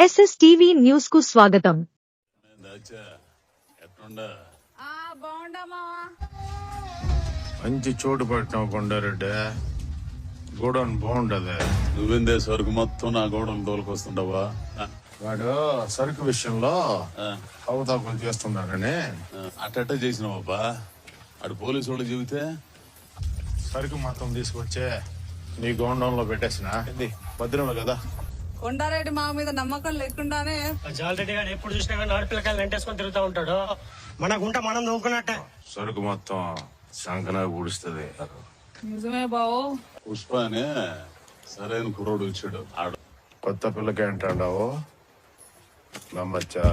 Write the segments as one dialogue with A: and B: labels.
A: SSTV news కు స్వాగతం.
B: మంచి చోటు పట్టినావు కొండారెడ్డి. గోడౌన్ బాగుండదు.
C: నువ్వేందే సరుకు మొత్తం నా గోడౌన్ తోలుకొస్తుండవా?
B: వాడు సరుకు విషయంలో అవతాపలు చేస్తున్నాడని
C: అట్ట చేసినావబ్బా. అటు పోలీసు వాళ్ళు చెబితే
B: సరుకు మొత్తం తీసుకొచ్చే నీ గోడౌన్ లో పెట్టేసిన భద్రమే కదా.
D: కొండారెడ్డి మా మీద నమ్మకం లేకుండానే
E: జాలరెడ్డి గారు ఎప్పుడు చూసినా కానీ ఆడపిల్లకాయలు వెంటేసుకొని తిరుగుతూ ఉంటాడు. మన గుంట మనం నవ్వుకున్నట్టే.
B: సరుకు మొత్తం సంకనా పూడుస్తుంది.
D: నిజమే బావు.
C: పుష్ప అనే సరైన కుర్రోడు వచ్చాడు. ఆడు
B: కొత్త పిల్లకి అంటాడావు నమ్మచ్చా?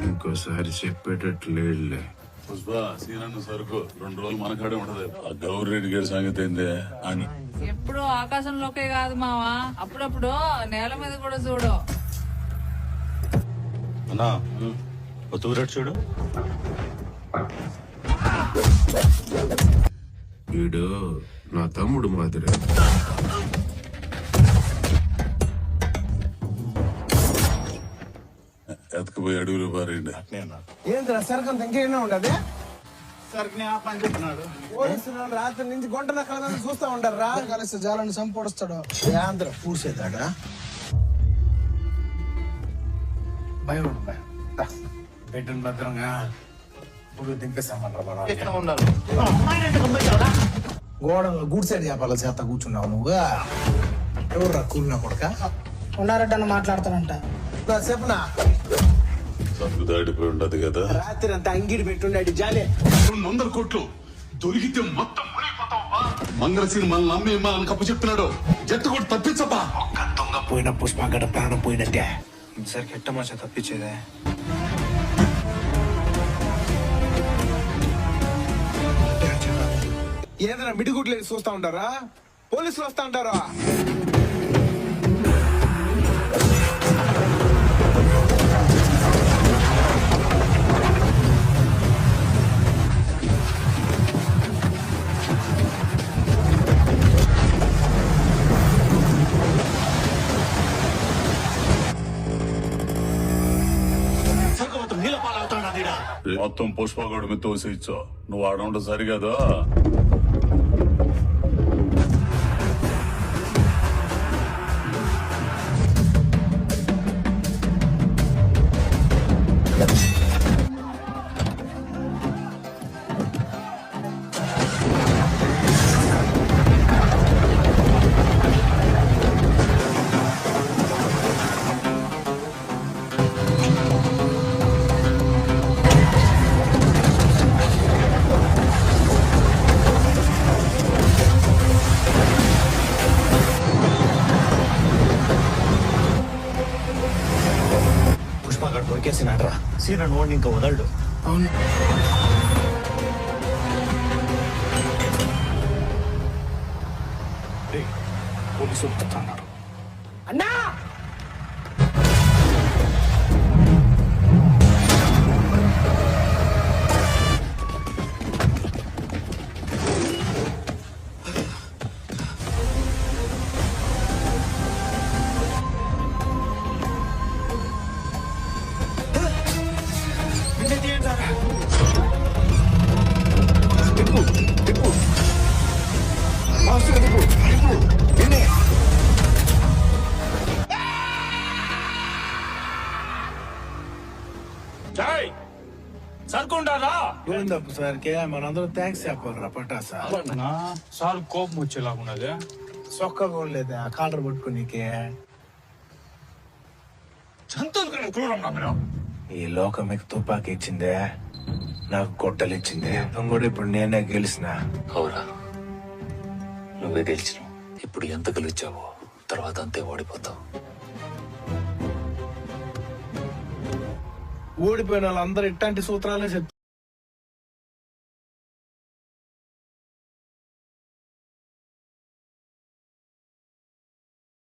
B: ఇంకోసారి చెప్పేటట్టు లేదులే.
C: పుష్ప సీనన్న సరుకు 2 రోజులు మనకాడే ఉంటది. ఆ గౌరెడ్డి గారి సంగతి ఏందే అని
D: ఎప్పుడు ఆకాశంలోకే కాదు మావా, అప్పుడప్పుడు నేల మీద కూడా చూడు.
E: అన్నా కొత్తూరేట్ చూడు.
B: వీడు నా తమ్ముడు మాదిరి.
C: ఎతకపోయి అడుగులు పారేయండి.
F: ఏంద్రా సరుకు ఇంకేనా ఉండదు?
G: సరుకుని ఆ పని చెప్తున్నాడు.
F: పోలీసులు రాత్రి నుంచి గుంటల కలదని చూస్తా ఉంటారా?
G: కలిసి జాలని సంపొడుస్తాడు.
F: ఆంధ్ర పూసేదాడా
G: భయం పెట్టిన భద్రంగా ఇప్పుడు దింపేస్తామన్నారు.
F: గోడలో గూడ్ సైడ్ చేపాల చేత కూర్చున్నావు నువ్వు. ఎవర్రా కూలినా కొడక?
G: కొండారెడ్డి అన్న మాట్లాడతానంట.
F: చెప్పునా
C: సరుకు దాటిపోయి ఉంటది కదా.
F: రాత్రి అంతా అంగిడి పెట్టుండే జాలే
C: 200 కోట్లు దొరికితే మొత్తం మంగళసీని మనల్ని నమ్మి మనల్ని కప్పు చెప్తున్నాడు. జట్టు కూడా తప్పించబ్బా.
F: దొంగ పోయిన పుష్పగడ ప్రాణం పోయినట్టే.
G: ఈసారి కెట్ట మాస తప్పించేదే.
F: ఏదైనా మిడిగుడ్లు చూస్తా ఉంటారా? పోలీసులు వస్తా ఉంటారా?
C: మొత్తం పుష్పగోడు మీద తోసేయచ్చు. నువ్వు ఆడ సరిగదా.
E: పుష్పగాడు దొరికేసినాడ్రా. సీన నోడిని ఇంకా వదలడు.
F: అవును.
E: పోలీసులు వస్తున్నారు.
F: అన్నా
E: సరుకుండారా
F: గోవిందప్ప సార్కి మనందరూ థ్యాంక్స్ చెప్పాలరా పటాసా.
E: సార్ కోపం వచ్చేలాగున్నది.
F: సొక్క కూడా లేదా కాలర్ పట్టుకునేకి.
E: జంతువులు క్రూరం నా.
F: ఈ లోకం మీకు తుపాకి ఇచ్చిందే, నాకు గొడ్డలు ఇచ్చింది. యుద్ధం కూడా ఇప్పుడు నేనే గెలిచిన.
H: అవురా, నువ్వే గెలిచినావు. ఇప్పుడు ఎంత గెలిచావో తర్వాత అంతే ఓడిపోతావు.
F: ఓడిపోయిన వాళ్ళందరూ ఇట్లాంటి సూత్రాలే చెప్తారు.